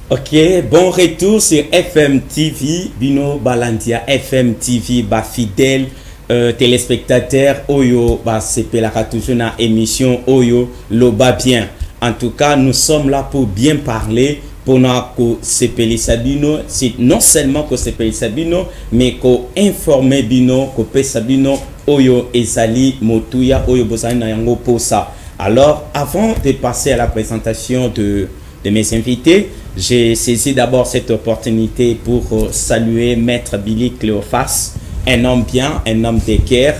Ok, bon retour sur FM TV, Bino Balandia, FM TV, bah fidèle téléspectateur, Oyo, bah c'est la toujours dans émission Oyo, Loba bien. En tout cas, nous sommes là pour bien parler, pour nous que Sabino, c'est non seulement que Sabino, mais qu'on informer Bino, que Sabino, Oyo Ezali, Motuya, Oyo Bozani Nayango pour ça. Alors, avant de passer à la présentation de mes invités, j'ai saisi d'abord cette opportunité pour saluer Maître Billy Cléophas, un homme bien, un homme d'équerre,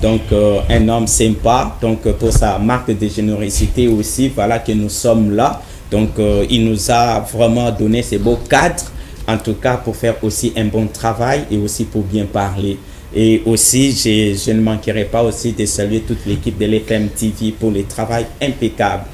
donc un homme sympa, donc pour sa marque de générosité aussi, voilà que nous sommes là. Donc il nous a vraiment donné ces beaux cadres, en tout cas pour faire aussi un bon travail et aussi pour bien parler. Et aussi, je ne manquerai pas aussi de saluer toute l'équipe de l'FM TV pour le travail impeccable.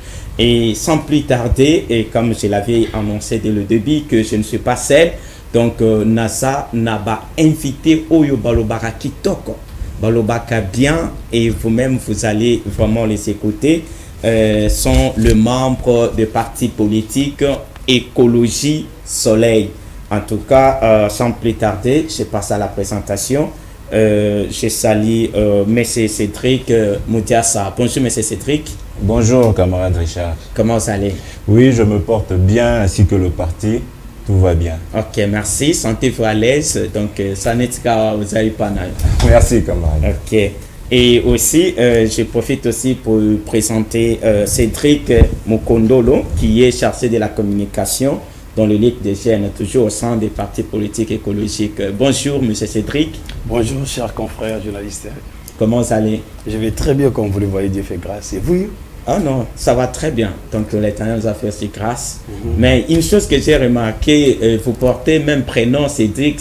Et sans plus tarder, et comme je l'avais annoncé dès le début, que je ne suis pas seul, donc NASA n'a invité Oyo Balobara Kitoko. Balobaka bien, et vous-même, vous allez vraiment les écouter, sont le membre de parti politique Écologie Soleil. En tout cas, sans plus tarder, je passe à la présentation. Je salue M. Cédric Moudiassa. Bonjour M. Cédric. Bonjour camarade Richard. Comment vous allez? Oui, je me porte bien ainsi que le parti. Tout va bien. Ok, merci. Sentez-vous à l'aise. Donc, ça n'est pas vous allez pas mal. Merci camarade. Ok. Et aussi, je profite aussi pour présenter Cédric Mukondolo, qui est chargé de la communication dans le Ligue des jeunes, toujours au sein des partis politiques écologiques. Bonjour, M. Cédric. Bonjour, chers confrères journalistes. Comment vous allez? Je vais très bien, comme vous le voyez, Dieu fait grâce. Et vous? Ah non, ça va très bien. Donc, l'Éternel nous a fait aussi grâce. Mais une chose que j'ai remarqué, vous portez même prénom Cédric,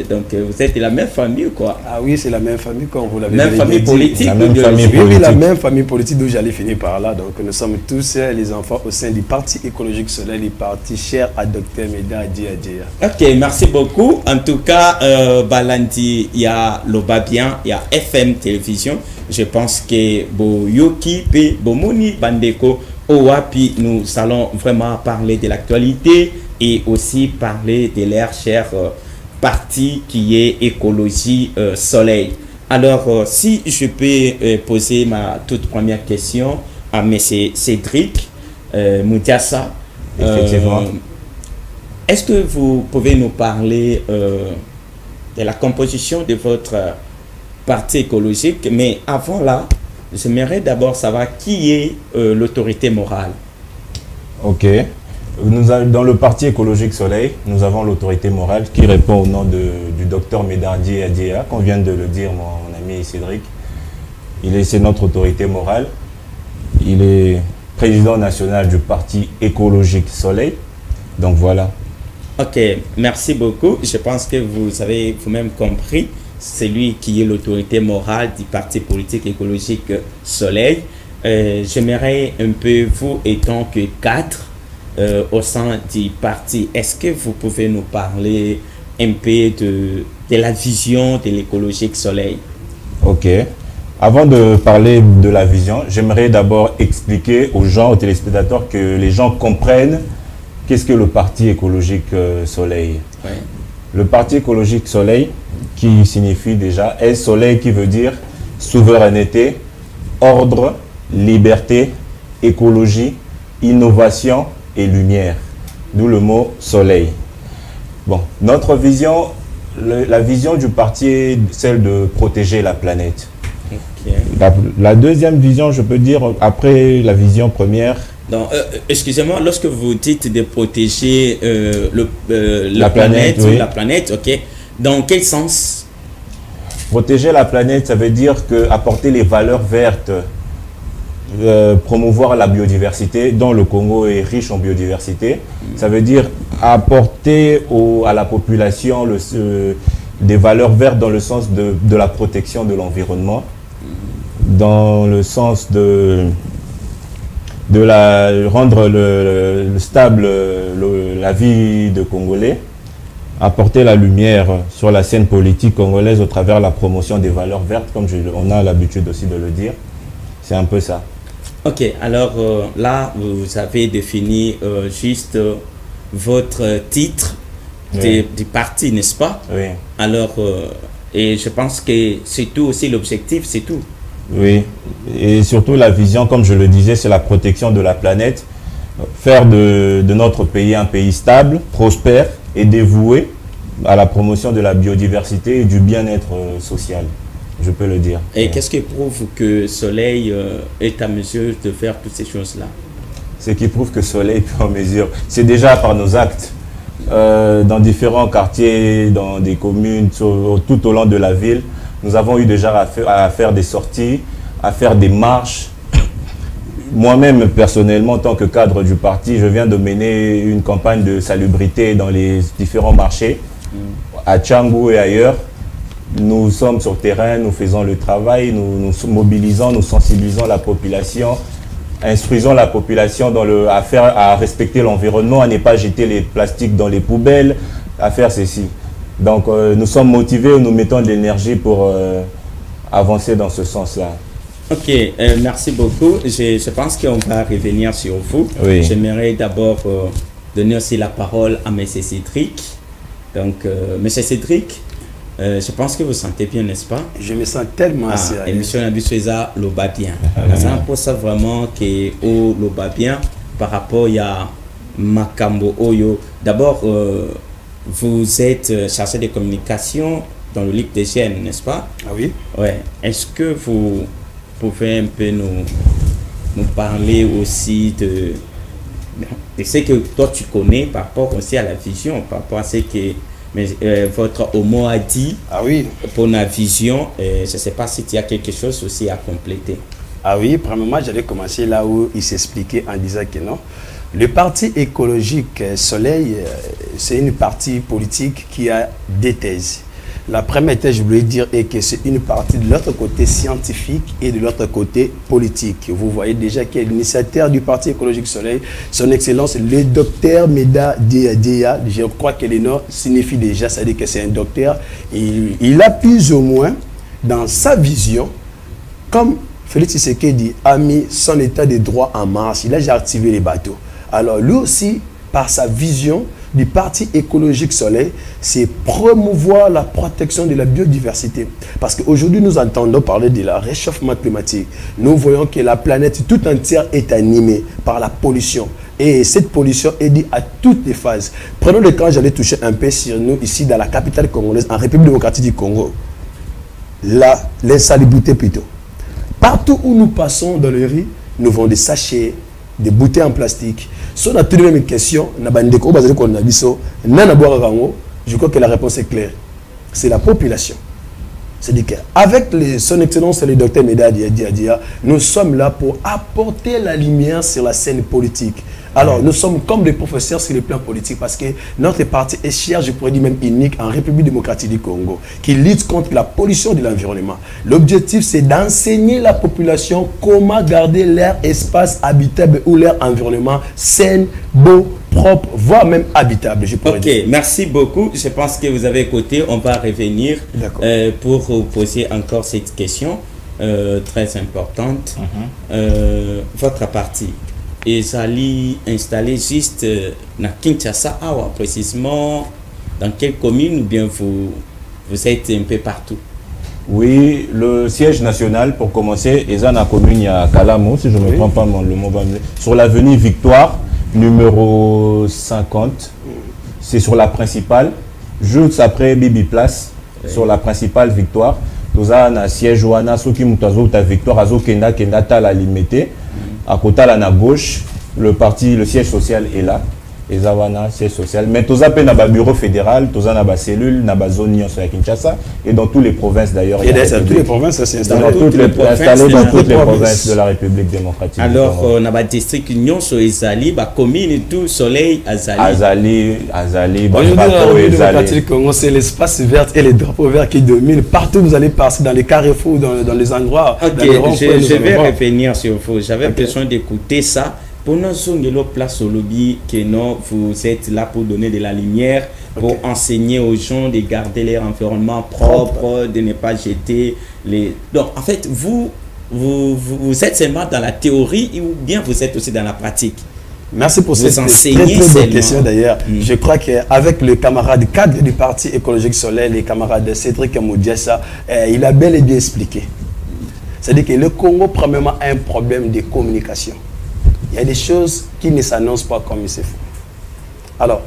donc vous êtes de la même famille, quoi. Ah oui, c'est la même famille, comme vous l'avez dit. Même famille politique. La même famille politique. Oui, la même famille politique d'où j'allais finir par là. Donc, nous sommes tous les enfants au sein du Parti écologique Soleil, du parti cher à Dr Meda Adjia. Ok, merci beaucoup. En tout cas, Balandi, il y a Lobabien, il y a FM Télévision. Je pense que Boyoki et Bomoni Bandeko Owapi, nous allons vraiment parler de l'actualité et aussi parler de leur cher parti qui est Écologie Soleil. Alors, si je peux poser ma toute première question à M. Cédric Moudiassa. Effectivement. Est-ce que vous pouvez nous parler de la composition de votre parti écologique? Mais avant là, j'aimerais d'abord savoir qui est l'autorité morale. Ok. Dans le parti écologique Soleil, nous avons l'autorité morale qui répond au nom du docteur Medardi Adia, qu'on vient de le dire mon ami Cédric. C'est notre autorité morale. Il est président national du parti écologique Soleil. Donc voilà. Ok, merci beaucoup. Je pense que vous avez vous-même compris. C'est lui qui est l'autorité morale du parti politique écologique Soleil. J'aimerais un peu, vous étant que cadre au sein du parti, est-ce que vous pouvez nous parler un peu de la vision de l'écologique Soleil? Ok. Avant de parler de la vision, j'aimerais d'abord expliquer aux gens, aux téléspectateurs, que les gens comprennent qu'est-ce que le parti écologique Soleil. Ouais. Le parti écologique Soleil, qui signifie déjà soleil, qui veut dire souveraineté, ordre, liberté, écologie, innovation et lumière. D'où le mot soleil. Bon, notre vision, la vision du parti est celle de protéger la planète. Okay. La deuxième vision, je peux dire, après la vision première. Donc, excusez-moi, lorsque vous dites de protéger la planète, oui. La planète, ok. Dans quel sens? Protéger la planète, ça veut dire apporter les valeurs vertes, promouvoir la biodiversité, dont le Congo est riche en biodiversité. Ça veut dire apporter à la population des valeurs vertes dans le sens de la protection de l'environnement, dans le sens de rendre stable la vie de Congolais, apporter la lumière sur la scène politique congolaise au travers de la promotion des valeurs vertes, comme on a l'habitude aussi de le dire. C'est un peu ça. Ok, alors là, vous avez défini juste votre titre du parti, n'est-ce pas? Oui. Alors, et je pense que c'est tout aussi l'objectif, c'est tout. Oui, et surtout la vision, comme je le disais, c'est la protection de la planète, faire de notre pays un pays stable, prospère et dévoué à la promotion de la biodiversité et du bien-être social, je peux le dire. Et qu'est-ce qui prouve que Soleil est à mesure de faire toutes ces choses-là? Ce qui prouve que Soleil est en mesure, c'est déjà par nos actes. Dans différents quartiers, dans des communes, tout au long de la ville, nous avons eu déjà à faire des sorties, à faire des marches. Moi-même, personnellement, en tant que cadre du parti, je viens de mener une campagne de salubrité dans les différents marchés, à Tchangou et ailleurs. Nous sommes sur terrain, nous faisons le travail, nous mobilisons, nous sensibilisons la population, instruisons la population à respecter l'environnement, à ne pas jeter les plastiques dans les poubelles, à faire ceci. Donc nous sommes motivés, nous mettons de l'énergie pour avancer dans ce sens-là. Ok, merci beaucoup. Je pense qu'on va revenir sur vous. Oui. J'aimerais d'abord donner aussi la parole à M. Cédric. Donc, M. Cédric, je pense que vous sentez bien, n'est-ce pas? Je me sens tellement sérieux. Émission Nabisweza Loba bien. C'est pour ça vraiment que au Loba bien par rapport à Makambo Oyo. D'abord, vous êtes chargé de communication dans le Ligue des Jeunes, n'est-ce pas? Ah oui. Ouais. Est-ce que vous pouvez un peu nous parler aussi de ce que toi tu connais par rapport aussi à la vision, par rapport à ce que votre homo a dit pour la vision. Je ne sais pas si tu as quelque chose aussi à compléter. Ah oui, premièrement, j'allais commencer là où il s'expliquait en disant que non. Le parti écologique Soleil, c'est une partie politique qui a des thèses. La première thèse, je voulais dire, est que c'est une partie de l'autre côté scientifique et de l'autre côté politique. Vous voyez déjà qu'il est l'initiateur du Parti écologique Soleil, son Excellence, le docteur Meda Dia. Je crois que le nom signifie déjà, ça veut dire que c'est un docteur. Il a plus ou moins, dans sa vision, comme Félix Tshisekedi a mis son état de droit en marche, il a déjà activé les bateaux. Alors lui aussi, par sa vision du Parti écologique Soleil, c'est promouvoir la protection de la biodiversité. Parce qu'aujourd'hui, nous entendons parler de la réchauffement climatique. Nous voyons que la planète tout entière est animée par la pollution. Et cette pollution est due à toutes les phases. Prenons le cas, j'allais toucher un peu sur nous, ici dans la capitale congolaise, en République démocratique du Congo. L'insalubrité plutôt. Partout où nous passons dans les rues, nous voyons des sachets, des bouteilles en plastique. Si on a toutes les mêmes questions, je crois que la réponse est claire. C'est la population. C'est-à-dire qu'avec son excellence, le docteur Meda Dia, nous sommes là pour apporter la lumière sur la scène politique. Alors, nous sommes comme des professeurs sur le plan politique parce que notre parti est cher, je pourrais dire même unique, en République démocratique du Congo, qui lutte contre la pollution de l'environnement. L'objectif, c'est d'enseigner la population comment garder leur espace habitable ou leur environnement sain, beau, propre, voire même habitable, je pourrais dire. Ok, merci beaucoup. Je pense que vous avez écouté. On va revenir pour vous poser encore cette question très importante. Votre parti est allé installer juste dans Kinshasa, précisément dans quelle commune ou bien vous êtes un peu partout? Oui, le siège national, pour commencer, est dans la commune à Kalamo, si je ne me trompe pas, le mot va me... sur l'avenue Victoire, numéro 50. C'est sur la principale, juste après Bibi Place, sur la principale Victoire. Nous avons un siège où nous ta Victoire, Kenda Tala limité. À côté, à la gauche, le siège social est là. Et Zawana, siège social. Mais tous appels dans le bureau fédéral, tous dans la cellule, dans la zone sur Kinshasa et dans toutes les provinces d'ailleurs. Et dans toutes les provinces, c'est installé. Dans toutes les provinces de la République démocratique. Alors, on a un district Union sur Ezali, la commune et tout, Soleil, Azali, c'est l'espace vert et les drapeaux verts qui dominent. Partout, vous allez passer dans les carrefours, dans les endroits. Ok, je vais revenir sur vous. J'avais besoin d'écouter ça. Pour nous, place au lobby, que non, vous êtes là pour donner de la lumière, pour enseigner aux gens de garder leur environnement propre, de ne pas jeter les... Donc, en fait, vous êtes seulement dans la théorie ou bien vous êtes aussi dans la pratique? Merci pour cette très bonne question d'ailleurs. Je crois qu'avec le camarade cadre du Parti écologique Soleil, les camarades Cédric Moudiassa, il a bel et bien expliqué. C'est-à-dire que le Congo, premièrement, a un problème de communication. Il y a des choses qui ne s'annoncent pas comme il se faut. Alors,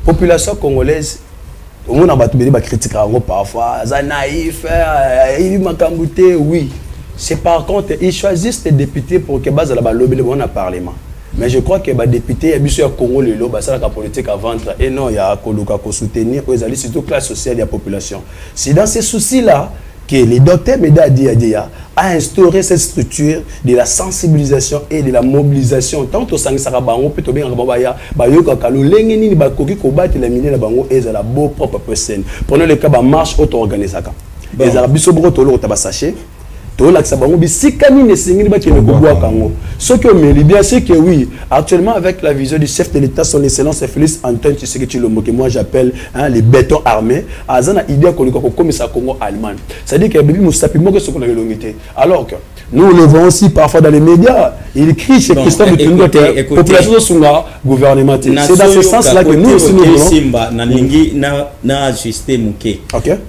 population congolaise, au monde a critiqué parfois, c'est naïf, oui. C'est par contre, ils choisissent des députés pour que base la lobby le parlement. Mais je crois que les députés, ils ont Congo le lobby, c'est la politique à vendre. Et non, il y a à soutenir, surtout classe sociale et la population. C'est dans ces soucis-là que le docteur Meda Diadia a instauré cette structure de la sensibilisation et de la mobilisation. Tant au sang Sarabango, peut bien prenons le cas de marche auto-organisée. Les Arabes sont sachet. Ce que me bien, c'est que oui, actuellement avec la vision du chef de l'État, son excellence Félix Antoine Tshisekedi Tshilombo, que moi j'appelle les bétons armés, à une idée qu'on a comme ça Congo allemand. C'est-à-dire qu'il y a nous sapons que ce qu'on a l'unité. Alors que nous le voyons aussi parfois dans les médias, il crie chez Christophe Mutunga que population sunga gouvernementale. C'est dans ce sens-là que nous aussi nous Simba na ajusté muke.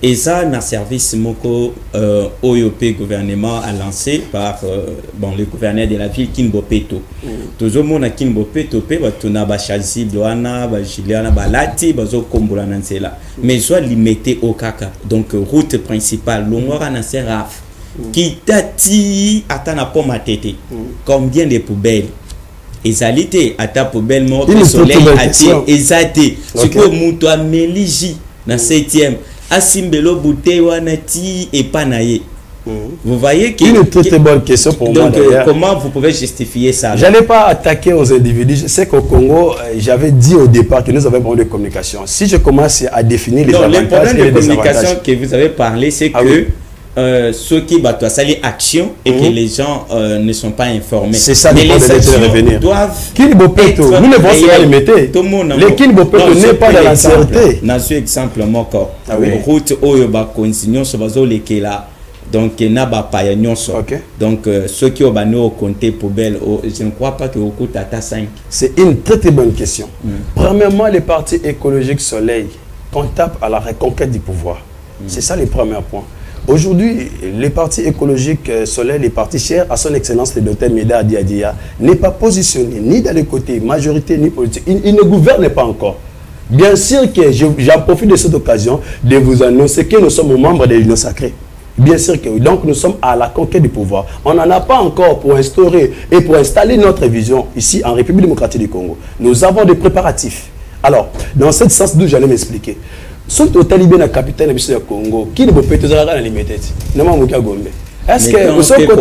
Et ça na service moko OYOP gouvernement a lancé par le gouverneur de la ville Kinbopeto. Toujours mon Kinbopeto pe batuna ba chazible wana ba Juliana balati bazo kombola nansela. Mais soit limité au kaka. Donc route principale longora na seraf. Qui tati atana po matete. Combien de poubelles? Ezalité ata poubelle mort le soleil attire ezate. Ce que muto ameliji na 7e asimbelo bouteille wana ti et panaye. Vous voyez qu'il une très bonne question pour moi. Donc, comment vous pouvez justifier ça? Je n'allais pas attaquer aux individus. Je sais qu'au Congo, j'avais dit au départ que nous avons un problème de communication. Si je commence à définir les avantages, le problème de communication que vous avez parlé, c'est que ceux qui battent salir action et que les gens ne sont pas informés. C'est ça, mais les actions doivent Kinbopeto, nous ne pouvons pas les mettre. Les Kinbopeto n'est pas dans la sûreté. Dans ce exemple, encore route oyoba consignation sur bazo lesquels donc naba paya nyonso. Donc ceux qui ont banné au compté poubelle, je ne crois pas que au coût tata 5. C'est une très bonne question. Premièrement, les partis écologiques Soleil, qu'on tape à la reconquête du pouvoir. C'est ça le premier point. Aujourd'hui, les partis écologiques Soleil, les partis chers à son excellence le docteur Meda Diadia, n'est pas positionné ni dans les côtés majorité ni politique. Il ne gouverne pas encore. Bien sûr que j'en profite de cette occasion de vous annoncer que nous sommes membres de l'Union sacrée. Bien sûr que oui. Donc nous sommes à la conquête du pouvoir. On n'en a pas encore pour instaurer et pour installer notre vision ici en République démocratique du Congo. Nous avons des préparatifs. Alors, dans ce sens d'où j'allais m'expliquer. Sauf au talibé la capitale du Congo, qui ne peut pas être à la limite. Est-ce que vous savez que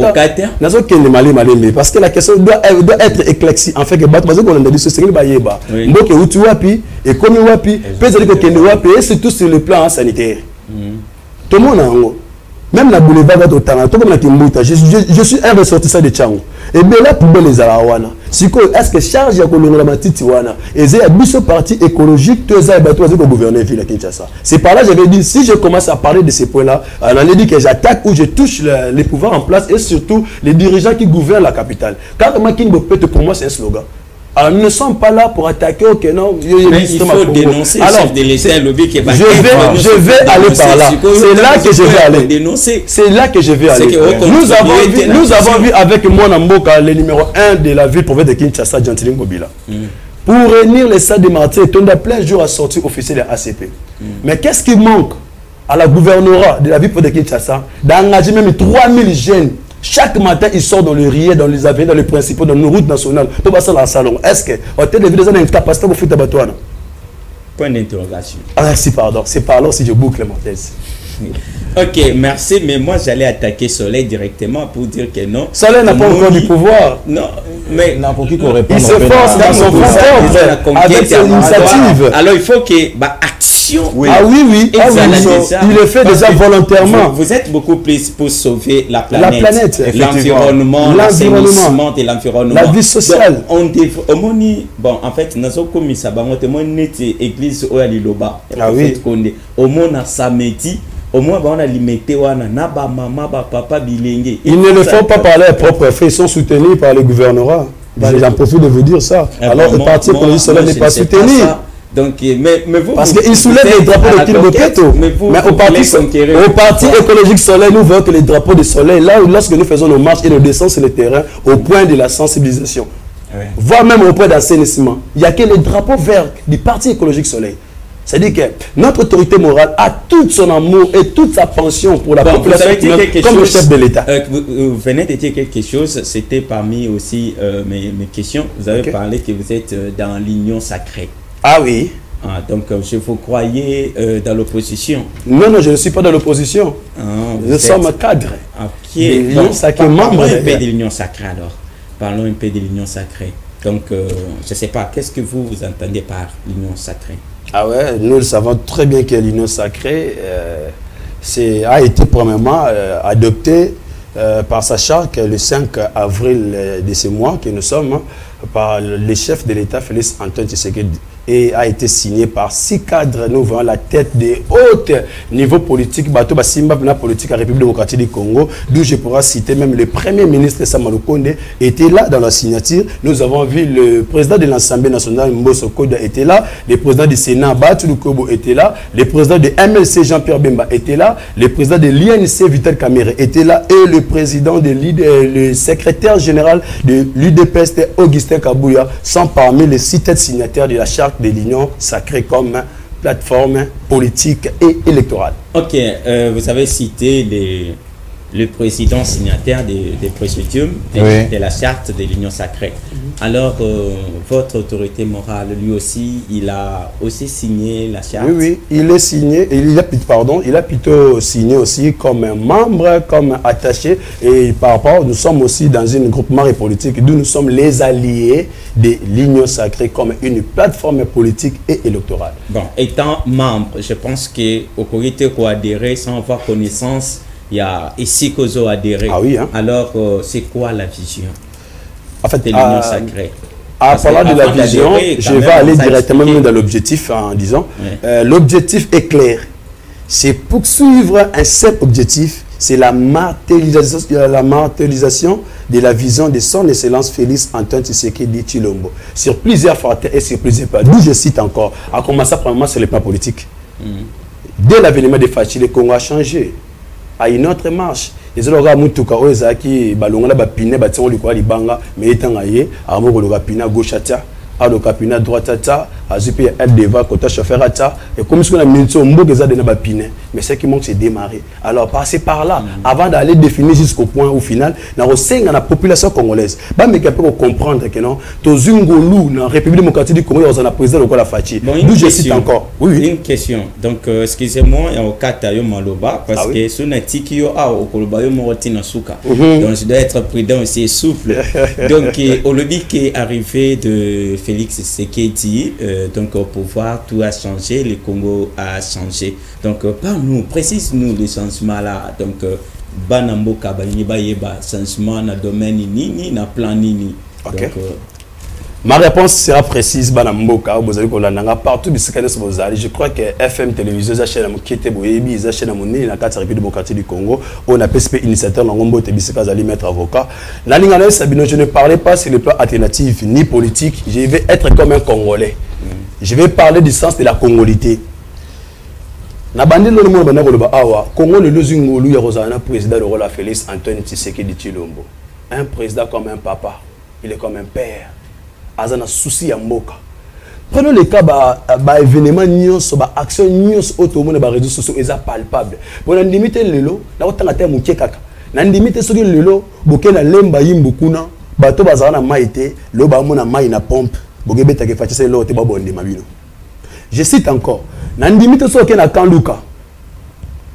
parce que la question doit être éclaircie en fait que parce qu'on a dit ce c'est bayeba mboke utu wapi et comme wapi peut dire que kende wapi et c'est tout sur le plan sanitaire. Tout le monde même la boulevard de Tanga, tout comme la Timbuta, je suis un ressortissant de Tchango. Et bien là, pour les Arawana, est-ce que charge ya kolongola matiti wana et c'est un parti écologique tout ça et tout gouverner ville à Kinshasa. C'est par là j'avais dit si je commence à parler de ces points-là, on a dit que j'attaque ou je touche les pouvoirs en place et surtout les dirigeants qui gouvernent la capitale. Car pour moi c'est un slogan. Alors nous ne sommes pas là pour attaquer non, mais il faut dénoncer le chef de l'État lobby qui va je vais aller par là. C'est là que je vais aller. C'est là que je vais aller. Nous avons vu avec Mwana Mboka le numéro 1 de la ville province de Kinshasa, Gentili Ngobila. Pour réunir les salles de martyrs, on a plein de jours à sortir officiel de ACP. Mais qu'est-ce qui manque à la gouvernorat de la ville province de Kinshasa d'engager même 3000 jeunes? Chaque matin, ils sortent dans le riet, dans les avenues, dans les principaux, dans nos routes nationales pour passer dans le salon. Est-ce que vous avez une capacité pour faire des bateaux? Point d'interrogation. Ah, si, pardon. C'est pardon si je boucle mon thèse. Ok, merci, mais moi j'allais attaquer Soleil directement pour dire que non. Soleil n'a pas encore du pouvoir. Non, mais il se force dans son pouvoir avec ses initiatives. Alors il faut que action. Oui. Ah oui. Il le fait déjà volontairement. Vous êtes beaucoup plus pour sauver la planète, l'environnement, l'assainissement de l'environnement, la vie sociale. Bon, en fait, nous avons commis ça. Église Oyaliloba. Ah oui. Au monde samedi. Au moins, on a limité maman, papa, bilenge. Ils ne le font pas par leur propre fait, ils sont soutenus par le gouvernorat. J'en profite de vous dire ça. Alors, le parti écologiste Soleil n'est pas soutenu. Donc, mais vous, parce qu'il soulève les drapeaux de Kilboketo. Mais au parti écologique Soleil, nous voyons que les drapeaux de Soleil, là, lorsque nous faisons nos marches et nos descentes sur le terrain, au point de la sensibilisation, voire même au point d'assainissement, il n'y a que les drapeaux verts du parti écologique Soleil. C'est-à-dire que notre autorité morale a tout son amour et toute sa pension pour la population comme le chef de l'État. Vous venez de dire quelque chose, c'était parmi aussi mes questions. Vous avez parlé que vous êtes dans l'union sacrée. Ah oui. Ah, donc, je vous croyais dans l'opposition. Non, je ne suis pas dans l'opposition. Nous sommes cadres. Ok. L'union sacrée, membre. Parlons un peu de l'union sacrée alors. Parlons un peu de l'union sacrée. Donc, je ne sais pas, qu'est-ce que vous entendez par l'union sacrée? Ah ouais, nous le savons très bien que l'union sacrée a été premièrement adoptée par sa charte le 5 avril de ce mois que nous sommes par le chef de l'État Félix Antoine Tshisekedi et a été signé par 6 cadres. Nous voyons la tête des hauts niveaux politiques, Bato Basimba, la politique à la République démocratique du Congo, d'où je pourrais citer même le premier ministre Sama Lukonde était là dans la signature. Nous avons vu le président de l'Assemblée nationale, Mbosso Koda, était là, le président du Sénat, Batu Lukobo, était là, le président de MLC, Jean-Pierre Bemba, était là, le président de l'INC, Vital Kamere, était là, et le président de le secrétaire général de l'UDPS, Augustin Kabouya, sont parmi les 6 têtes signataires de la charte de l'Union sacrée comme plateforme politique et électorale. Ok, vous avez cité le président signataire des présidiums de la charte de l'Union sacrée. Alors, votre autorité morale, lui aussi, il a aussi signé la charte? Oui, il est signé, il a plutôt signé aussi comme un membre, comme attaché. Et par rapport, nous sommes aussi dans un groupement politique, d'où nous sommes les alliés de l'Union sacrée comme une plateforme politique et électorale. Bon, étant membre, je pense qu'au Corité pour adhérer sans avoir connaissance, il y a ici qu'Ozo adhéré. Ah oui, hein? Alors, c'est quoi la vision en fait, de l'union sacrée? En parlant de la vision, je vais aller directement dans l'objectif en disant l'objectif est clair. C'est poursuivre un seul objectif, c'est la martélisation de la vision de son excellence Félix Antoine Tshisekedi Tshilombo sur plusieurs facteurs et sur plusieurs plans. D'où je cite encore, à commencer premièrement sur le plan politique. Dès l'avènement des Fachi, le Congo a changé. À une autre marche. Les autres mutuka ozaki balonga ba pine ba tsongo likwa libanga mais etanga ye amoko loka pina gauche ata aloka pina droite ata azupi elle devant côté chauffeur ata et comme ce qu'on a mis sur mboka za de na ba pine mais ce qui manque c'est démarrer. Alors passer par là avant d'aller définir jusqu'au point au final na resenga na population congolaise ba me capable comprendre que non tozungolu na République démocratique du Congo on a président lokola Fachi. D'où je cite encore. Oui. Une question. Donc excusez-moi en kata yo maloba parce que sous natiki yo a au koloba yo moroti na suka. Donc je dois être prudent aussi et souple. Donc au lobby qui est arrivé de Félix Tshisekedi donc au pouvoir tout a changé, le Congo a changé. Donc parle-nous, précise-nous les changements là. Donc banamboka bani bayeba changement na domaine nini na plan nini. Okay. Donc ma réponse sera précise banamboka vous allez kolandanga partout je crois que FM télévision za chaîne qui était boyebi za chaîne monene na carte République démocratique du Congo on a PSP initiateur na ngombo te bisika za mettre avocat la lingana sabino je ne parlais pas sur le plan alternatif ni politique je vais être comme un Congolais. Je vais parler du sens de la congolité. Na bandi lo mo bana ko ba awa Congo le lozingolu ya rozana président de Rola Félix Antoine Tshisekedi Tshilombo. Un président comme un papa, il est comme un père. Azana souci ya mboka. Prenons le cas ba événement nyonso ba action nyonso otomo na ba réseaux sociaux eza palpable. Pour na limiter lelo na otanga te muke kaka. Na limiter soki lelo boke na lemba yimbu kuna bato bazana maite lo ba mona mai na pompe. Je cite encore. Nandimite soke na Kanluka.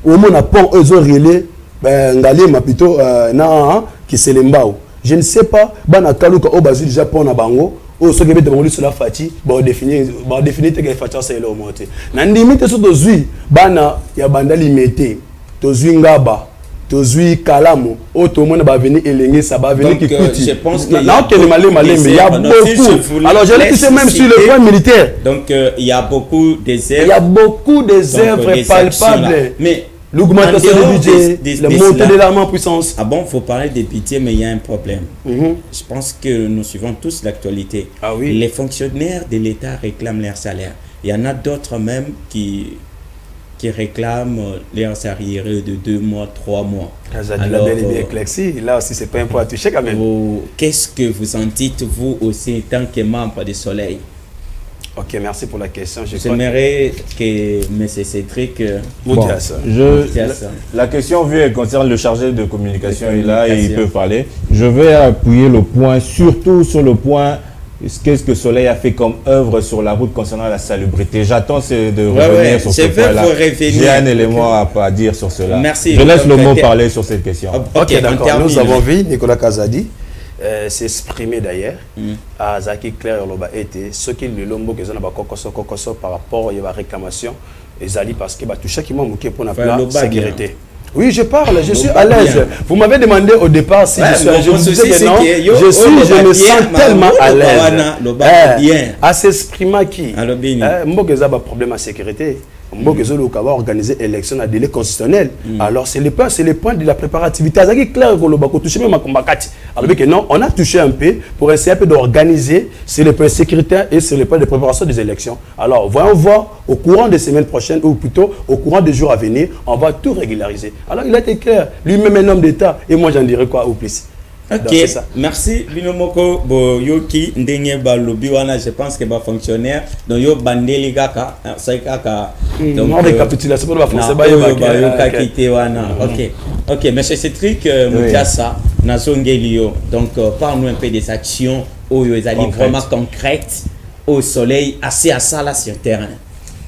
Au mona pont ezo relé ngali mapito na Kiselembao. Je ne sais pas bana Kanluka au bazu déjà pont na bango o soke bete bango sur la fati ba définir te que fati ça le monter. Nandimite so dozui bana ya bandali mete tozui ngaba tozui kalamu otomona ba venir elengi ça va venir qui coûte. Je pense que il y a beaucoup. Alors je l'ai touché même sur le point militaire. Donc il y a beaucoup des œuvres. Il y a beaucoup des œuvres palpables. Mais l'augmentation du budget, la montée de l'armée en puissance. Ah bon, il faut parler des budgets, mais il y a un problème. Je pense que nous suivons tous l'actualité. Ah oui. Les fonctionnaires de l'État réclament leur salaire. Il y en a d'autres même qui réclament leurs arriérés de 2 mois, 3 mois. Alors, là aussi, c'est pas un point à toucher quand même. Qu'est-ce que vous en dites, vous aussi, tant que membre du Soleil? Ok, merci pour la question. J'aimerais que M. Cédric la question vue elle concerne le chargé de communication. Il est là et il peut parler. Je vais appuyer le point, surtout sur le point. Qu'est-ce que Soleil a fait comme œuvre sur la route concernant la salubrité? J'attends de revenir sur ce point-là. J'ai un élément à dire sur cela. Merci. Je laisse le mot parler sur cette question. Ok, d'accord. Nous avons vu Nicolas Kazadi s'exprimer d'ailleurs à Zaki Claire Yoloba était ce qui le lombo que zana ba kokoso par rapport à la réclamation et Zali parce que tout chaque moment qui pour la sécurité. Oui, je parle, je suis à l'aise. Vous m'avez demandé au départ si je me sens tellement à l'aise. À s'exprimer qui Mbogeza ba problème à sécurité. Mbogeza le va organiser élection à délai constitutionnel. Alors c'est le point de la préparativité. C'est clair que le bako touché même à combattre. Alors que non, on a touché un peu pour essayer un peu d'organiser sur le point sécuritaire et sur le point de préparation des élections. Alors voyons voir au courant des semaines prochaines ou plutôt au courant des jours à venir, on va tout régulariser. Alors il a été clair, lui-même un homme d'État et moi j'en dirais quoi au plus. Ok, merci Binomoko Yoki Ndenye Balobiwana, je pense que va fonctionnaire donc yo bandeli kaka c'est kaka donc récapitulation pour la français ok monsieur Cédric Moutiassa Nazongelio donc parle-nous un peu des actions où ils allaient vraiment concrètes au Soleil assez à ça là sur le terrain.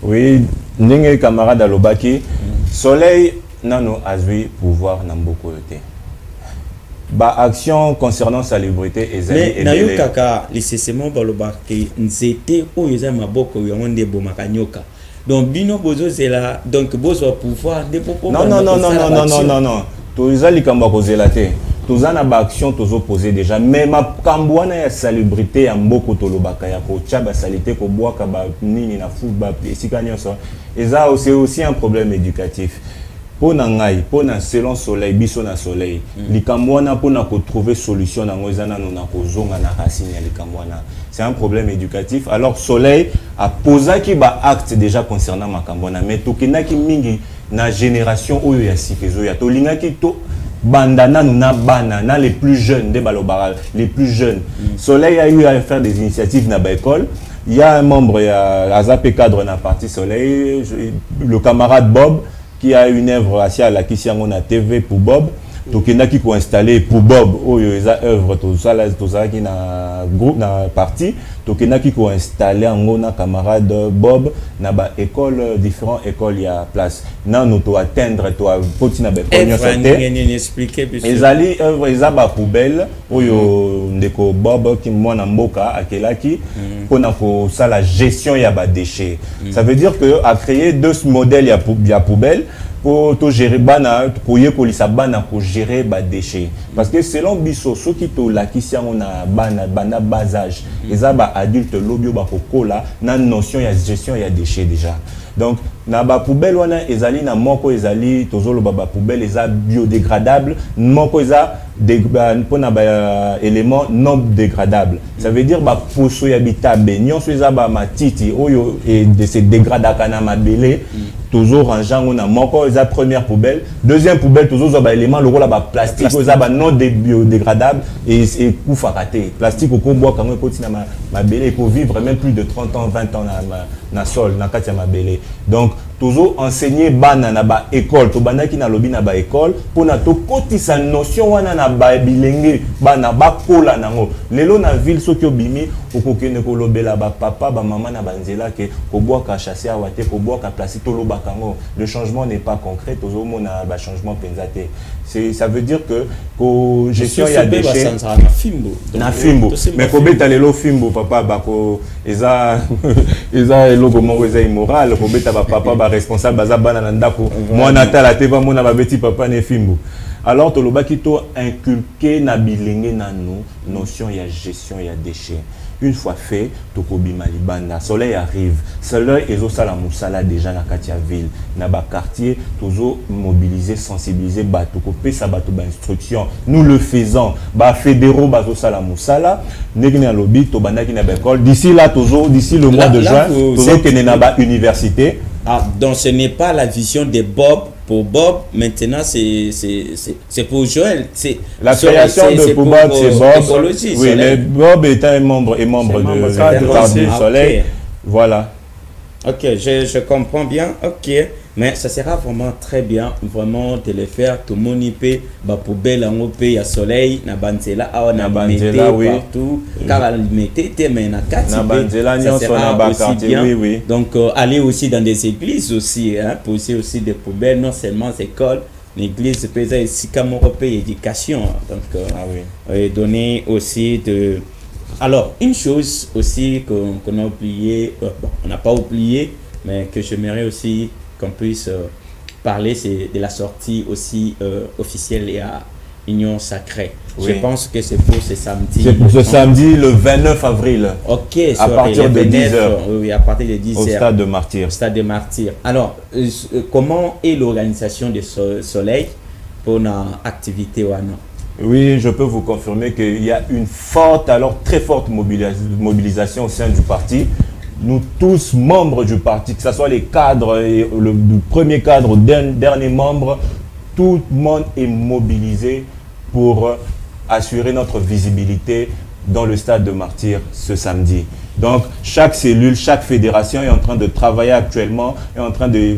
Oui, Ndenge camarade Alobaki Soleil nano azui pouvoir Namboko yote. Action concernant salubrité et mais nayo kaka licenciement baloba ke nzete oyo maboko yonde bomakanyoka donc bino bozo zela donc bozo pouvoir de popo non toza likamba kozela te toza na ba action tozo poser déjà mais ma kambwana ya salubrité ya mboko tolobaka ya ko tcha ba salité ko boaka ba nini na football esika nyonso eza c'est aussi un problème éducatif. Pour nangai, pour na selon Soleil, biso na Soleil, likamwana pour na trouver solution na ngozana na kozonga na racine ya likamwana. C'est un problème éducatif. Alors Soleil a posé qui ba acte déjà concernant makambwana, mais tokena ki mingi na génération oyo ya sikezo ya tolinga ki to bandana na bana na les plus jeunes de balobaral, les plus jeunes. Soleil a eu à faire des initiatives na ba école. Il y a un membre ya Azapé cadre na parti Soleil, le camarade Bob qui a une œuvre assez à la Kisiangona TV pour Bob. Donc il y a qui installé pour Bob oh il y a œuvre tout ça qui na groupe na parti donc il y a qui installé en ngona camarade Bob na ba école différentes écoles il y a place na nous to atteindre to potina ba expliquer les ali œuvre ils a ba poubelle oh ndeko Bob qui moi na mboka akelaki pour na ko ça la gestion il y a ba déchets ça veut dire que a créé deux modèles il y a poubelle pour gérer bana pour gérer ba déchets parce que selon biso ceux qui to la qui on a bana bas âge les aba adultes lobio ba kokola na notion ya gestion ya déchets déjà donc na ba poubelle wana ezali na moko ezali tozolo ba poubelle eza biodégradable moko eza pour na ba élément non dégradable ça veut dire ba poso ya bitabe nyonso eza ba matiti oyo et de se dégradaka na mabele toujours rangeant on a moko eza première poubelle deuxième poubelle toujours ba élément le rôle ba plastique eza ba non biodégradable et kufa raté plastique ko bois quand on continue na mabele pour vivre même plus de 30 ans 20 ans na sol na kati ya mabele donc toujours enseigner bana na ba école to bana ki na lobi na ba école pour na to kotisa notion wana na ba bilenge bana ba kola nango lelo na ville soki obimi okokene ko lobela ba papa ba maman na banzela ke ko bois ka chasser awate ko bois ka placer to loba kango le changement n'est pas concret toujours mona ba changement penzate c'est ça veut dire que ko gestion ya déchets na fimbo mais ko beta lelo fimbo papa ba ko eza eloko moko eza immoral ko beta ba papa ba responsable baza bana na ndako mwana tala te ba mona ba beti papa ne fimbo alors to lobaki to inculquer na bilenge na nous notion ya gestion ya déchets une fois fait tokobima libanda soleil arrive soleil ezo sala musala déjà na katia ville na ba quartier tozo mobiliser sensibiliser bato ko pesa bato ba instruction nous le faisons ba fédéraux bazo sala musala ndeki na lobby to bandaki na ba école d'ici là tozo d'ici le mois de juin tozo kene na ba université. Ah, donc ce n'est pas la vision de Bob pour Bob, maintenant c'est pour Joël. La création de Bob, c'est Bob. Oui, mais Bob est un membre du Soleil. Okay. Voilà. Ok, je comprends bien. Ok, mais ça sera vraiment très bien, vraiment de le faire. Tout le monde y peut, pour belle en paix, il y a soleil, na banzela, na banzela, oui. Partout. Car la limité, mais na ça sera aussi bien. Oui, oui. Donc aller aussi dans des églises aussi, hein, poser aussi des poubelles, non seulement les écoles, l'église peut être aussi comme européen éducation. Donc oui. Donner aussi de. Alors, une chose aussi qu'on a oublié, bon, on n'a pas oublié, mais que j'aimerais aussi qu'on puisse parler, c'est de la sortie aussi officielle à Union Sacrée. Oui. Je pense que c'est pour ce samedi. C'est pour ce samedi, le 29 avril. Ok, à partir de 10h. Oui, à partir de 10h. Au Stade de Martyrs. Au Stade de Martyrs. Alors, comment est l'organisation de Soleil pour notre activité ou non? Oui, je peux vous confirmer qu'il y a une forte, alors très forte mobilisation au sein du parti. Nous tous, membres du parti, que ce soit les cadres, et le premier cadre, dernier membre, tout le monde est mobilisé pour assurer notre visibilité dans le Stade de Martyrs ce samedi. Donc, chaque cellule, chaque fédération est en train de travailler actuellement, est en train de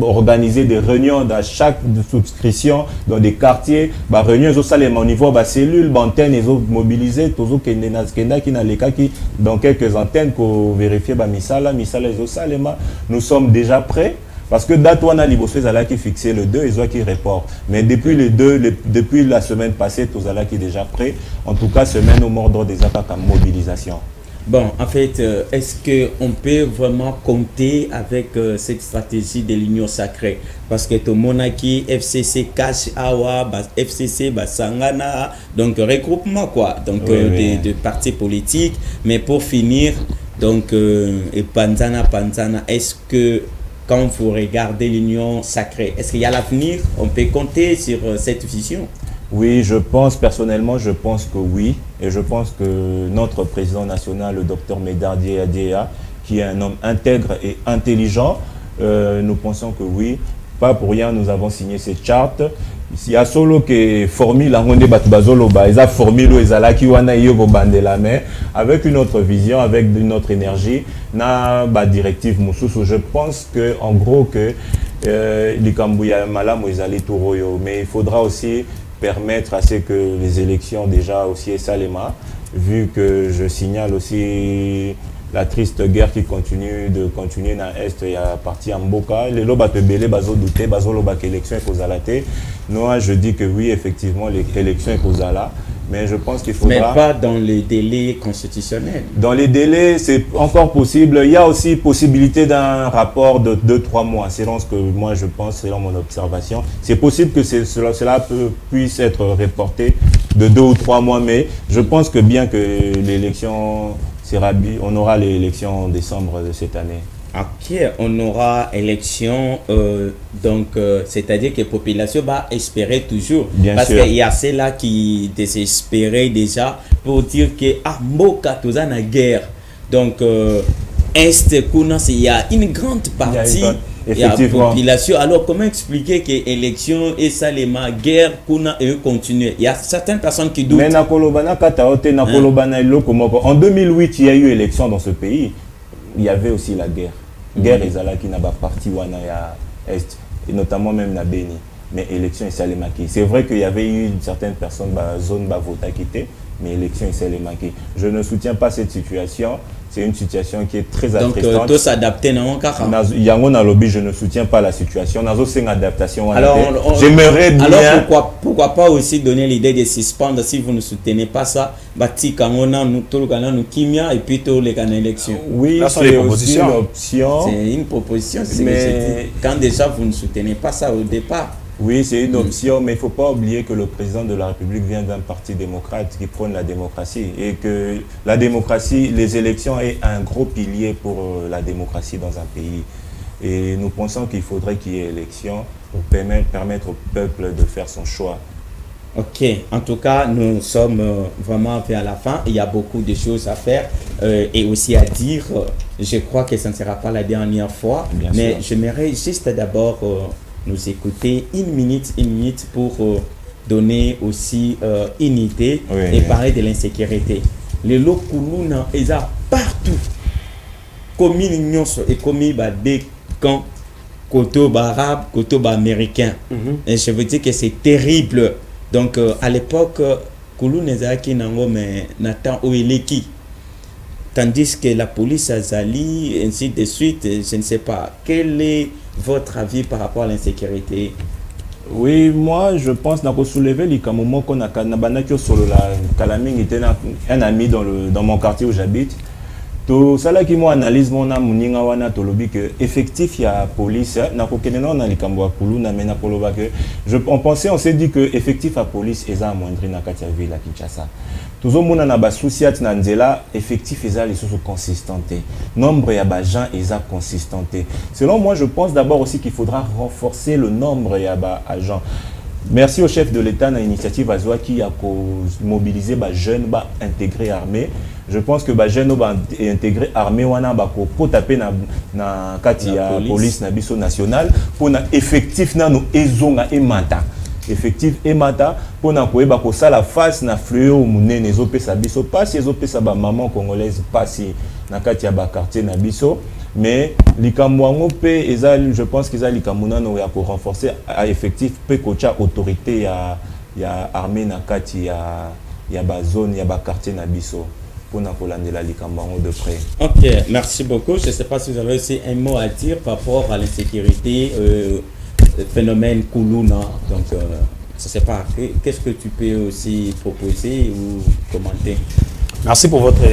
organiser des réunions dans chaque souscription dans des quartiers. Bah, réunions au niveau de la cellule, antenne, ils ont mobilisé, dans quelques antennes pour vérifier misala, nous sommes déjà prêts. Parce que date on a qui fixé le 2 et qui reporte. Mais depuis depuis la semaine passée, tous qui est déjà prêt. En tout cas, semaine au mordre des attaques en mobilisation. Bon, en fait, est-ce qu'on peut vraiment compter avec cette stratégie de l'Union Sacrée? Parce que tout le monde qui FCC, Cash Awa, FCC, Sangana, donc regroupement quoi, donc de partis politiques. Mais pour finir, donc, et Panzana, est-ce que quand vous regardez l'Union Sacrée, est-ce qu'il y a l'avenir? On peut compter sur cette vision? Oui, je pense, personnellement, je pense que oui. Et je pense que notre président national, le docteur Medardier Adéa, qui est un homme intègre et intelligent, nous pensons que oui. Pas pour rien, nous avons signé cette charte. Il y a solo que formule la ronde batubazolo ba, ils a formule ezala ki wana yogo bandela mais avec une autre vision, avec une autre énergie, na ba directive mususu. Je pense que en gros que likambuya malamu ezali turoyo, mais il faudra aussi permettre à ce que les élections déjà aussi Salema, vu que je signale aussi la triste guerre qui continue dans l'Est, il y a parti en Mboka, les lobas te belé, bazo douté, bazo loba qu'élection est causalité. Moi, je dis que oui, effectivement, l'élection est causala, mais je pense qu'il faudra... Mais pas dans les délais constitutionnels. Dans les délais, c'est encore possible. Il y a aussi possibilité d'un rapport de 2-3 mois, selon ce que moi je pense, selon mon observation. C'est possible que cela puisse être reporté de 2 ou 3 mois, mais je pense que bien que l'élection... on aura l'élection en décembre de cette année. Ok, on aura élection, donc c'est-à-dire que la population va espérer toujours. Bien parce sûr. qu'il y a ceux-là qui désespéraient déjà pour dire que Mboka tous en a guerre. Donc Est, il y a une grande partie de la population. Alors comment expliquer que l'élection et ça les guerre et continuer? Il y a certaines personnes qui doutent. Mais en 2008, il y a eu élection dans ce pays. Il y avait aussi la guerre. Guerre ezala qui n'a pas parti wana ya est et notamment même na Beni. Mais élection et salemaki. C'est vrai qu'il y avait eu certaines personnes zone vota quitté, mais élection et salemaki. Je ne soutiens pas cette situation. C'est une situation qui est très attristant. Donc, tout s'adapter dans mon cas. Je ne soutiens pas la situation. Alors, j'aimerais bien. Alors, pourquoi pas aussi donner l'idée de suspendre si vous ne soutenez pas ça? Et puis, tous les élections. Oui, c'est aussi une option. C'est une proposition. Mais quand déjà vous ne soutenez pas ça au départ, Oui, c'est une option, mais il ne faut pas oublier que le président de la République vient d'un parti démocrate qui prône la démocratie et que la démocratie, les élections est un gros pilier pour la démocratie dans un pays. Et nous pensons qu'il faudrait qu'il y ait élection pour permettre au peuple de faire son choix. Ok, en tout cas, nous sommes vraiment vers la fin. Il y a beaucoup de choses à faire et aussi à dire. Je crois que ça ne sera pas la dernière fois, Bien mais sûr. j'aimerais juste d'abord nous écouter une minute pour donner aussi une idée et parler de l'insécurité. Les Lokuluna, ils sont partout. Commune Nyonso et commune des camps, côté arabe, côté américain. Et je veux dire que c'est terrible. Donc à l'époque, Kuluna Nezaki Nango, mais Nathan Oeleki. Tandis que la police a Zali, ainsi de suite, je ne sais pas. Quel est votre avis par rapport à l'insécurité? Oui, moi je pense qu'on soulever les moments qu'on a sur la Kalaming était un ami dans mon quartier où j'habite. Tout ça là qui moi analyse mon amuninga wana tolobi que effectif il y a police na kokenena na likambo akulu na mena koloba que on s'est dit que effectif à police eza moindre na katia ville à Kinshasa. Toujours mona na ba souciat na nzela effectif eza les sous consistanté. Nombre ya ba gens eza consistanté. Selon moi je pense d'abord aussi qu'il faudra renforcer le nombre ya ba agents. Merci au chef de l'État dans l'initiative Azwa qui a mobilisé les jeunes intégrés armés. Je pense que les jeunes intégrés armés pour taper na police nationale pour effectif na no ezonga et mata. Effectif et mata pour na koeba ko sala face na fléau munene ezopesa biso passe ezopesa ba maman congolaise passe na kati ya ba quartier na biso. Mais je pense qu'ils ont pour renforcer à effectif peu autorité ya armée na kati ya ba zone ya ba quartier na biso pour na kolandela likambango de près. Ok, merci beaucoup. Je ne sais pas si vous avez aussi un mot à dire par rapport à l'insécurité, phénomène Kuluna. Donc je ne sais pas, qu'est-ce que tu peux aussi proposer ou commenter? Merci pour votre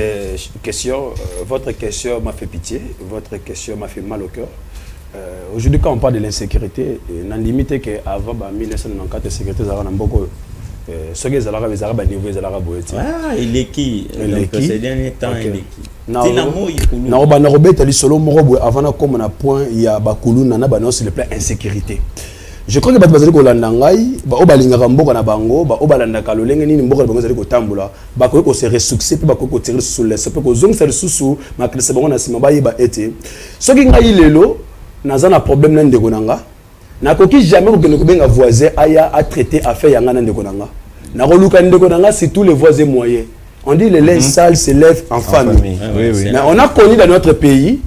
question. Votre question m'a fait pitié. Votre question m'a fait mal au cœur. Aujourd'hui, quand on parle de l'insécurité, on a limité qu'avant 1994, la sécurité, il y a beaucoup ce que Zalara Bezara niveau Zalara Boeti. Ah, il est qui? Ces derniers temps, il est qui? C'est l'amour. Non, bah non, Robert, tu as solo morobo avant comme on a point il y a Bakulu nana banon sur le plan insécurité. Je crois que bazali ko landangai ba obalingaka mboka na bango ba obalandaka lolenge nini mboka bango zali ko tambola ba ko se resuccès pe ba ko tirer sur les pe ko zong ser susu makrese bango na sima ba yeba ete soki ngai lelo naza na problème na ndeko nanga na koki jamais ko ko benga voisin aya a traiter affaire yanga na ndeko nanga na ko luka ndeko nanga c'est tous les voisins moyens. On dit les linge sales se lèvent en famille. Oui, oui. Mais on a connu dans notre pays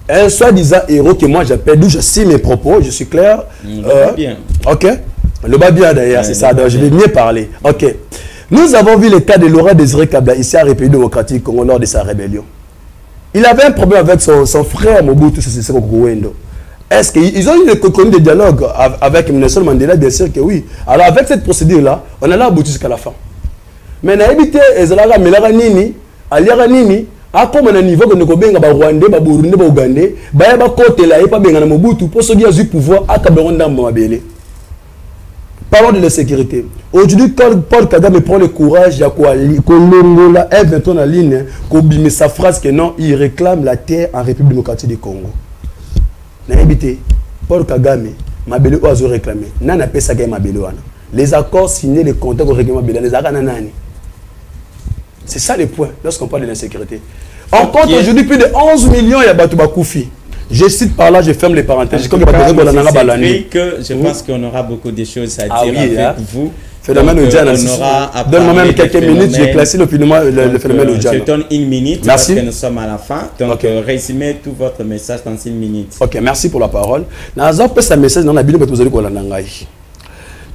un soi-disant héros que moi j'appelle, d'où je sais mes propos, je suis clair. Bien. Ok. Le bas bien d'ailleurs, c'est ça, donc je vais mieux parler. Ok. Nous avons vu le cas de Laurent Désiré Kabila ici à République démocratique Congo lors de sa rébellion. Il avait un problème avec son frère Mobutu Sese Seko Kuwendo. Est-ce qu'ils ont eu des dialogues avec Nelson Mandela? Bien sûr que oui. Alors avec cette procédure-là, on allait aboutir jusqu'à la fin. Mais na évité ezalaka melaka nini, aliaka nini, a comme un niveau que nous benga ba Rwandais, ba Burundi, ba Ougandais, ba ba côté là et pas benga na Mobutu pour ceux qui ont du pouvoir à Kaberonda Mabele. Parlons de la sécurité. Aujourd'hui, quand Paul Kagame prend le courage, il y a quoi Kolongola M21 en ligne, qu'on sa phrase que non, il réclame la terre en République démocratique du Congo. Na évité Paul Kagame, Mabele oazo réclamer. Nana pesa ke Mabele wana. Les accords signés, les contrats qu'on réclame Mabele, les accords nanani. C'est ça le point lorsqu'on parle de l'insécurité. On compte aujourd'hui plus de 11 millions de Batouba Koufi. Je cite par là, je ferme les parenthèses. Je pense qu'on aura beaucoup de choses à dire avec vous. Phénomène donne-moi même quelques minutes, j'ai classé le phénomène Oudjana. Je donne une minute parce que nous sommes à la fin. Donc, résumez tout votre message dans une minute. Ok, merci pour la parole. Dans un message dans la Bible, vous allez voir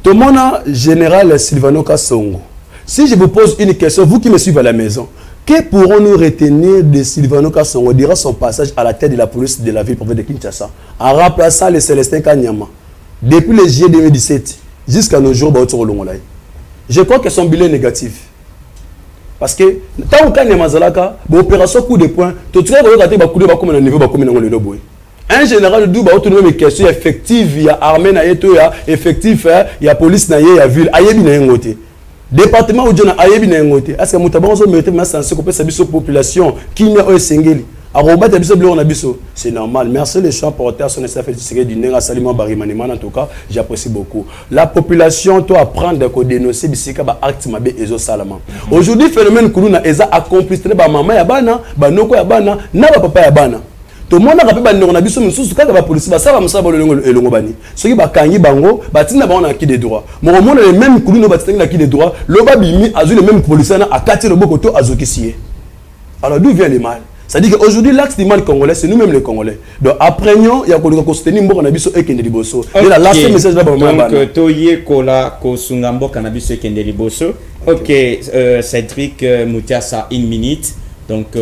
tout le monde, général Silvano Kassongo. Si je vous pose une question, vous qui me suivez à la maison, que pourrons-nous retenir de Silvano Kassongo durant son passage à la tête de la police de la ville province de Kinshasa, en remplaçant le Célestin Kanyama, depuis le juillet 2017 jusqu'à nos jours, je crois que son bilan est négatif. Parce que, tant que Kanyama Zalaka, l'opération coup de poing, tout le monde a été au niveau de Un général de Douba, autour de mes questions effectives, il y a armée, il y a effectif, il y a police, il y a ville, il y a une département où il y a une est-ce que Moutabanzo mérite ma sensation qu'on peut savoir la population qui n'est pas singeli. C'est normal. Merci les champs porteurs, son essai fait du Nenga Salima Barimaniman en tout cas, j'apprécie beaucoup. La population doit apprendre à dénoncer bisika ba acte mabe ezo salama. Aujourd'hui phénomène kuluna eza accompli très ba maman ya bana, ba noko ya bana, na ba papa ya bana. Tout le monde a rappelé que nous avons besoin de la police. Ça va me savoir le Longobani. Ceux qui ont kangi bango, batina ba on a acquis des droits. Mon moment les mêmes coulous nous batina acquis des droits. Loba bimi azu les mêmes policiers à quatre le bokoto azokisié. Alors d'où vient le mal? C'est-à-dire qu'aujourd'hui l'acte du mal congolais c'est nous-mêmes les Congolais. Donc apprenons il y a qu'on soutenir mbo kanabiso ekende liboso. Et la last message là ba maman. Donc toye kola ko sungambo kanabiso ekende liboso. OK, Cédric Moutiassa 1 minute. Donc,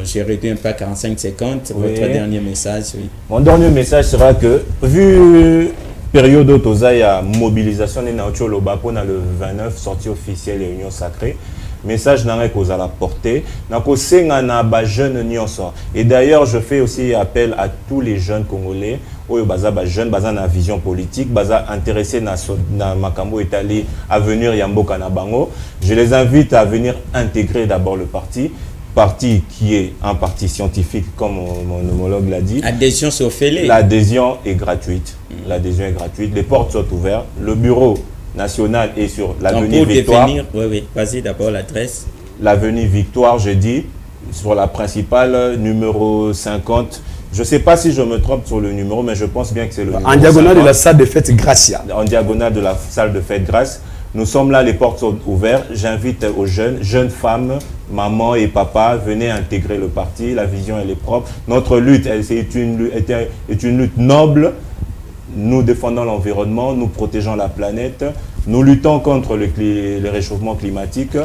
j'ai réduit un peu à 45-50. Oui. Votre dernier message, oui. Mon dernier message sera que, vu période de mobilisation, on a le 29 sortie officielle et Union Sacrée. Message n'a qu'aux à la portée. Et d'ailleurs, je fais aussi appel à tous les jeunes Congolais, jeunes, na vision politique, intéressés na Makambo Italie, à venir Yamboka na Bango. Je les invite à venir intégrer d'abord le parti qui est un parti scientifique, comme mon homologue l'a dit. L'adhésion c'est offert. L'adhésion est gratuite. L'adhésion est gratuite. Les portes sont ouvertes. Le bureau national est sur l'avenue Victoire. Oui, vas-y d'abord l'adresse. L'avenue Victoire, je dis, sur la principale, numéro 50. Je ne sais pas si je me trompe sur le numéro, mais je pense bien que c'est le numéro. En diagonale 50. De la salle de fête Gracia. En diagonale de la salle de fête Gracia. Nous sommes là, les portes sont ouvertes. J'invite aux jeunes femmes, maman et papa, venez intégrer le parti. La vision, elle est propre. Notre lutte, est une lutte noble. Nous défendons l'environnement, nous protégeons la planète. Nous luttons contre le réchauffement climatique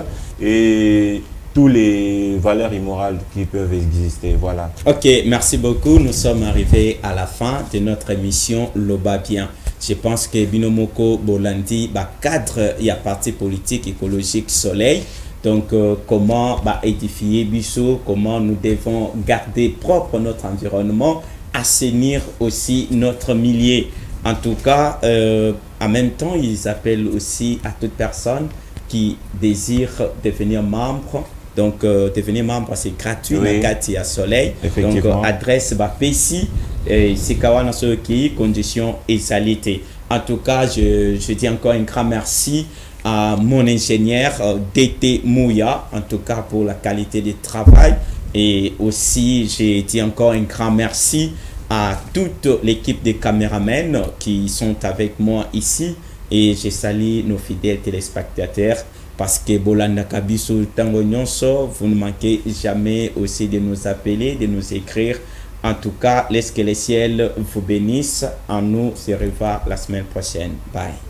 et toutes les valeurs immorales qui peuvent exister. Voilà. Ok, merci beaucoup. Nous sommes arrivés à la fin de notre émission Loba Bien. Je pense que Binomoko Bolandi, cadre, il y a parti politique, écologique, soleil. Donc, comment édifier Bissot, comment nous devons garder propre notre environnement, assainir aussi notre milieu. En tout cas, en même temps, ils appellent aussi à toute personne qui désire devenir membre. Donc, devenir membre, c'est gratuit, oui. À Soleil. Donc, adresse PECI, c'est Kawana Soki, conditions et salité. En tout cas, je dis encore un grand merci à mon ingénieur DT Mouya, en tout cas pour la qualité du travail. Et aussi, j'ai dit encore un grand merci à toute l'équipe de caméramens qui sont avec moi ici. Et je salue nos fidèles téléspectateurs. Parce que Bolanda Kabiso Tango Nyonso, vous ne manquez jamais aussi de nous appeler, de nous écrire. En tout cas, laisse que le ciel vous bénisse. En nous se revoit la semaine prochaine. Bye.